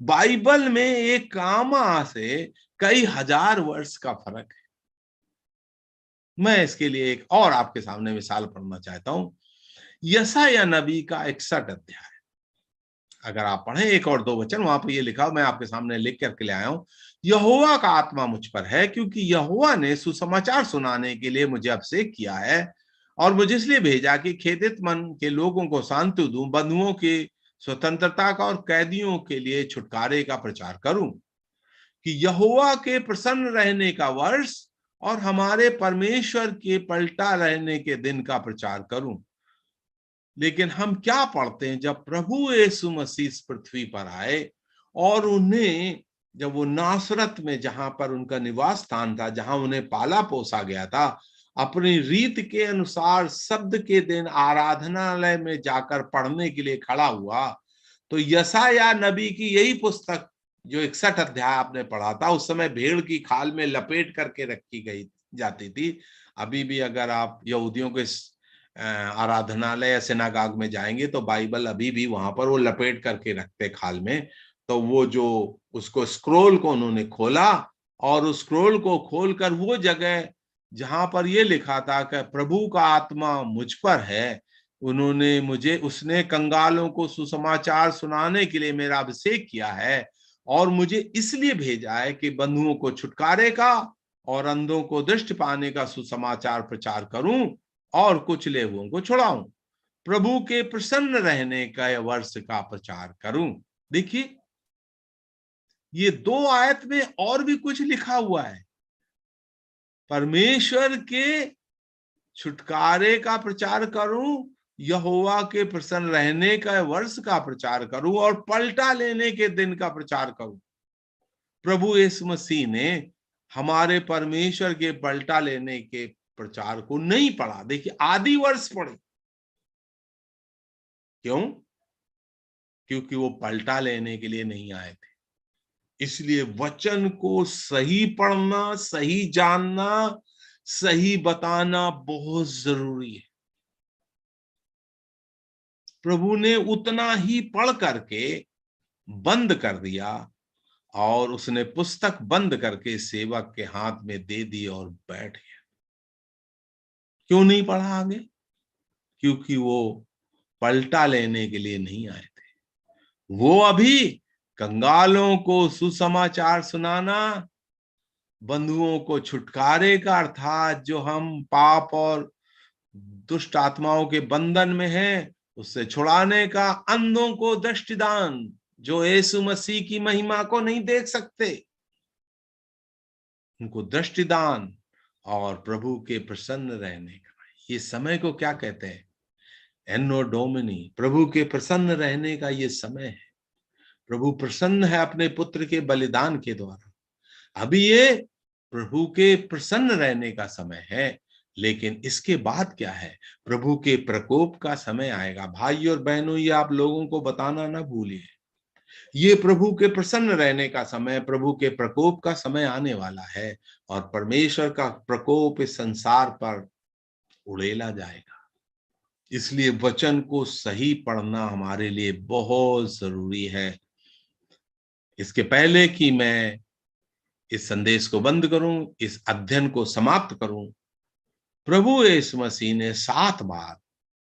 बाइबल में एक कामा से कई हजार वर्ष का फर्क है। मैं इसके लिए एक और आपके सामने मिसाल पढ़ना चाहता हूं, यशायाह नबी का 61 अध्याय। अगर आप पढ़ें 1 और 2 वचन, वहां पर ये लिखा, मैं आपके सामने लिख करके ले आया हूं, यहोवा का आत्मा मुझ पर है, क्योंकि यहोवा ने सुसमाचार सुनाने के लिए मुझे अभिषेक किया है, और मुझे इसलिए भेजा कि खेदित मन के लोगों को शांति दूं, बंधुओं की स्वतंत्रता का और कैदियों के लिए छुटकारे का प्रचार करूं, कि यहोवा के प्रसन्न रहने का वर्ष और हमारे परमेश्वर के पलटा रहने के दिन का प्रचार करूं। लेकिन हम क्या पढ़ते हैं, जब प्रभु यीशु मसीह पृथ्वी पर आए और उन्हें, जब वो नासरत में, जहां पर उनका निवास स्थान था, जहां उन्हें पाला पोसा गया था, अपनी रीत के अनुसार शब्द के दिन आराधनालय में जाकर पढ़ने के लिए खड़ा हुआ, तो यशायाह नबी की यही पुस्तक जो 61 अध्याय आपने पढ़ा था, उस समय भेड़ की खाल में लपेट करके रखी गई जाती थी। अभी भी अगर आप यहूदियों के आराधनालय या सिनागाग में जाएंगे तो बाइबल अभी भी वहां पर वो लपेट करके रखते खाल में। तो वो जो उसको स्क्रोल को उन्होंने खोला, और उस स्क्रोल को खोलकर वो जगह जहां पर ये लिखा था कि प्रभु का आत्मा मुझ पर है, उसने कंगालों को सुसमाचार सुनाने के लिए मेरा अभिषेक किया है, और मुझे इसलिए भेजा है कि बंधुओं को छुटकारे का और अंधों को दृष्टि पाने का सुसमाचार प्रचार करूं, और कुचले हुओं को छुड़ाऊं, प्रभु के प्रसन्न रहने का वर्ष का प्रचार करूं। देखिए, ये 2 आयत में और भी कुछ लिखा हुआ है, परमेश्वर के छुटकारे का प्रचार करूं, यहोवा के प्रसन्न रहने का वर्ष का प्रचार करूं, और पलटा लेने के दिन का प्रचार करूं। प्रभु यीशु मसीह ने हमारे परमेश्वर के पलटा लेने के प्रचार को नहीं पढ़ा। देखिए, आदि वर्ष पढ़े। क्यों? क्योंकि वो पलटा लेने के लिए नहीं आए थे। इसलिए वचन को सही पढ़ना, सही जानना, सही बताना बहुत जरूरी है। प्रभु ने उतना ही पढ़ करके बंद कर दिया, और उसने पुस्तक बंद करके सेवक के हाथ में दे दी और बैठ गया। क्यों नहीं पढ़ा आगे? क्योंकि वो पलटा लेने के लिए नहीं आए थे। वो अभी कंगालों को सुसमाचार सुनाना, बंधुओं को छुटकारे का, अर्थात जो हम पाप और दुष्ट आत्माओं के बंधन में हैं उससे छुड़ाने का, अंधों को दृष्टिदान, जो यीशु मसीह की महिमा को नहीं देख सकते उनको दृष्टिदान, और प्रभु के प्रसन्न रहने का। ये समय को क्या कहते हैं? एनो डोमिनी, प्रभु के प्रसन्न रहने का ये समय है। प्रभु प्रसन्न है अपने पुत्र के बलिदान के द्वारा। अभी ये प्रभु के प्रसन्न रहने का समय है, लेकिन इसके बाद क्या है? प्रभु के प्रकोप का समय आएगा। भाई और बहनों, ये आप लोगों को बताना ना भूलिए, ये प्रभु के प्रसन्न रहने का समय, प्रभु के प्रकोप का समय आने वाला है, और परमेश्वर का प्रकोप इस संसार पर उड़ेला जाएगा। इसलिए वचन को सही पढ़ना हमारे लिए बहुत जरूरी है। इसके पहले कि मैं इस संदेश को बंद करूं, इस अध्ययन को समाप्त करूं, प्रभु यीशु मसीह ने 7 बार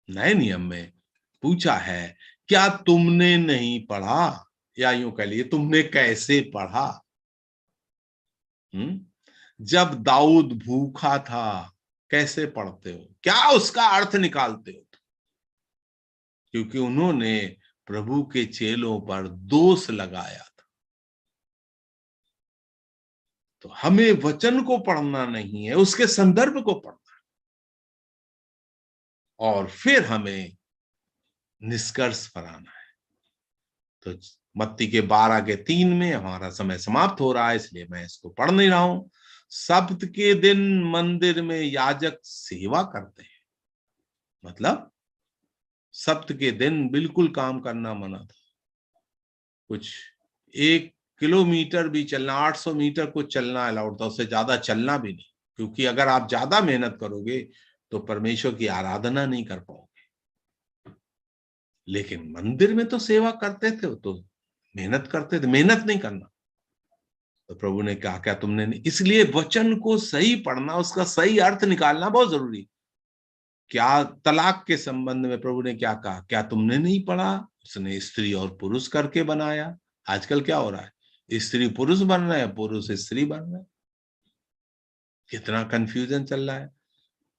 नए नियम में पूछा है, क्या तुमने नहीं पढ़ा? या यूं कह लिए, तुमने कैसे पढ़ा? जब दाऊद भूखा था, कैसे पढ़ते हो? क्या उसका अर्थ निकालते हो? क्योंकि उन्होंने प्रभु के चेलों पर दोष लगाया था। तो हमें वचन को पढ़ना नहीं है, उसके संदर्भ को पढ़ना, और फिर हमें निष्कर्ष पर आना है। तो मत्ती के 12:3 में हमारा समय समाप्त हो रहा है, इसलिए मैं इसको पढ़ नहीं रहा हूं। सब्त के दिन मंदिर में याजक सेवा करते हैं। मतलब सब्त के दिन बिल्कुल काम करना मना था। कुछ 1 किलोमीटर भी चलना, 800 मीटर कुछ चलना अलाउड था, उससे ज्यादा चलना भी नहीं, क्योंकि अगर आप ज्यादा मेहनत करोगे तो परमेश्वर की आराधना नहीं कर पाओगे। लेकिन मंदिर में तो सेवा करते थे, तो मेहनत करते थे, मेहनत नहीं करना। तो प्रभु ने कहा, क्या तुमने नहीं? इसलिए वचन को सही पढ़ना, उसका सही अर्थ निकालना बहुत जरूरी। क्या तलाक के संबंध में प्रभु ने क्या कहा? क्या तुमने नहीं पढ़ा? उसने स्त्री और पुरुष करके बनाया। आजकल क्या हो रहा है? स्त्री पुरुष बन रहे हैं, पुरुष स्त्री बन रहे हैं। कितना कंफ्यूजन चल रहा है।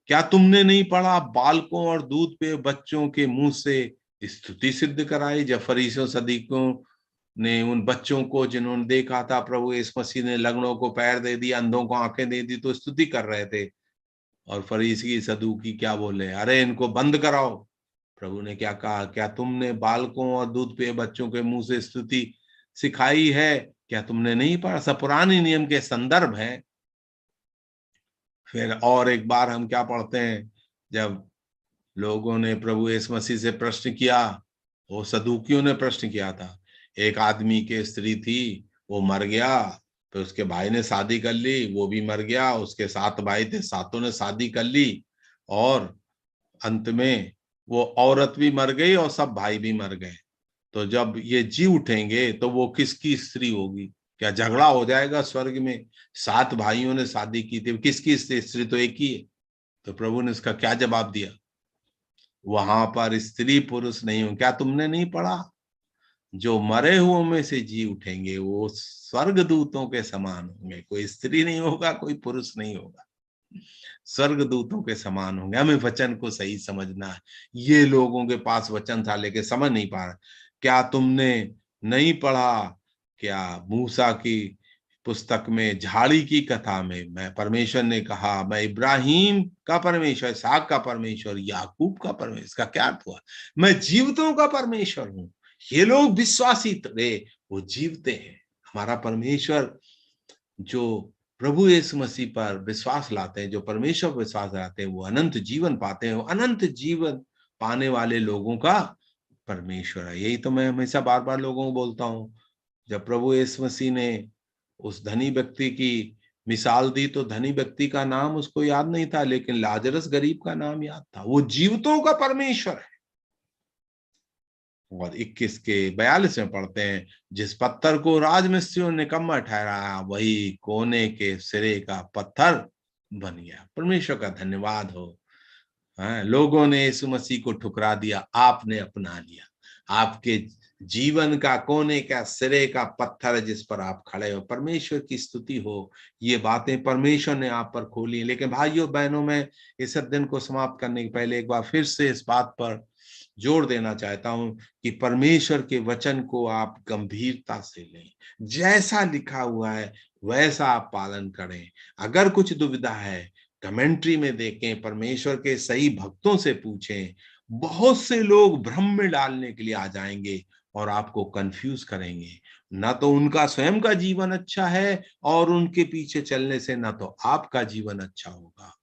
क्या तुमने नहीं पढ़ा, बालकों और दूध पे बच्चों के मुंह से स्तुति सिद्ध कराई? जब फरीसियों सदीकों ने उन बच्चों को, जिन्होंने देखा था प्रभु यीशु मसीह ने लंगड़ों को पैर दे दिया, अंधों को आंखें दे दी, तो स्तुति कर रहे थे। और फरीसी सदूकी क्या बोले? अरे इनको बंद कराओ। प्रभु ने क्या कहा? क्या तुमने बालकों और दूध पे बच्चों के मुंह से स्तुति सिखाई है? क्या तुमने नहीं पढ़ा? सब पुराने नियम के संदर्भ है। फिर और एक बार हम क्या पढ़ते हैं, जब लोगों ने प्रभु यीशु मसीह से प्रश्न किया, वो सदूकियों ने प्रश्न किया था। एक आदमी की स्त्री थी, वो मर गया, फिर उसके भाई ने शादी कर ली, वो भी मर गया, उसके 7 भाई थे, सातों ने शादी कर ली, और अंत में वो औरत भी मर गई और सब भाई भी मर गए। तो जब ये जी उठेंगे तो वो किसकी स्त्री होगी? क्या झगड़ा हो जाएगा स्वर्ग में? 7 भाइयों ने शादी की थी, किसकी स्त्री? तो एक ही है। तो प्रभु ने इसका क्या जवाब दिया? वहां पर स्त्री पुरुष नहीं हो। क्या तुमने नहीं पढ़ा? जो मरे हुओं में से जी उठेंगे वो स्वर्गदूतों के समान होंगे। कोई स्त्री नहीं होगा, कोई पुरुष नहीं होगा, स्वर्गदूतों के समान होंगे। हमें वचन को सही समझना है। ये लोगों के पास वचन था लेकिन समझ नहीं पा रहा। क्या तुमने नहीं पढ़ा? क्या मूसा की पुस्तक में झाड़ी की कथा में मैं परमेश्वर ने कहा, मैं इब्राहिम का परमेश्वर, इसहाक का परमेश्वर, याकूब का परमेश्वर। इसका क्या अर्थ हुआ? मैं जीवतों का परमेश्वर हूं। ये लोग विश्वासी थे, वो जीवते हैं। हमारा परमेश्वर, जो प्रभु यीशु मसीह पर विश्वास लाते हैं, जो परमेश्वर पर विश्वास लाते हैं, वो अनंत जीवन पाते हैं। वो अनंत जीवन पाने वाले लोगों का परमेश्वर है। यही तो मैं हमेशा बार बार लोगों को बोलता हूं। जब प्रभु यीशु मसीह ने उस धनी व्यक्ति की मिसाल दी, तो धनी व्यक्ति का नाम उसको याद नहीं था, लेकिन लाजरस गरीब का नाम याद था। वो जीवतों का परमेश्वर है। और 21 के 42 में पढ़ते हैं, जिस पत्थर को राजमिस्त्रियों ने निकम्मा ठहराया, वही कोने के सिरे का पत्थर बन गया। परमेश्वर का धन्यवाद हो। लोगों ने यीशु मसीह को ठुकरा दिया, आपने अपना लिया। आपके जीवन का कोने का सिरे का पत्थर जिस पर आप खड़े हो। परमेश्वर की स्तुति हो। ये बातें परमेश्वर ने आप पर खोली। लेकिन भाइयों बहनों, मैं इस अध्ययन को समाप्त करने के पहले एक बार फिर से इस बात पर जोर देना चाहता हूं कि परमेश्वर के वचन को आप गंभीरता से लें। जैसा लिखा हुआ है वैसा आप पालन करें। अगर कुछ दुविधा है, कमेंट्री में देखें, परमेश्वर के सही भक्तों से पूछें। बहुत से लोग भ्रम में डालने के लिए आ जाएंगे और आपको कंफ्यूज करेंगे। ना तो उनका स्वयं का जीवन अच्छा है, और उनके पीछे चलने से ना तो आपका जीवन अच्छा होगा।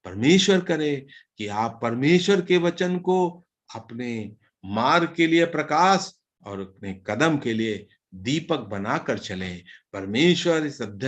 परमेश्वर करे कि आप परमेश्वर के वचन को अपने मार्ग के लिए प्रकाश और अपने कदम के लिए दीपक बनाकर चलें। परमेश्वर इस अध्ययन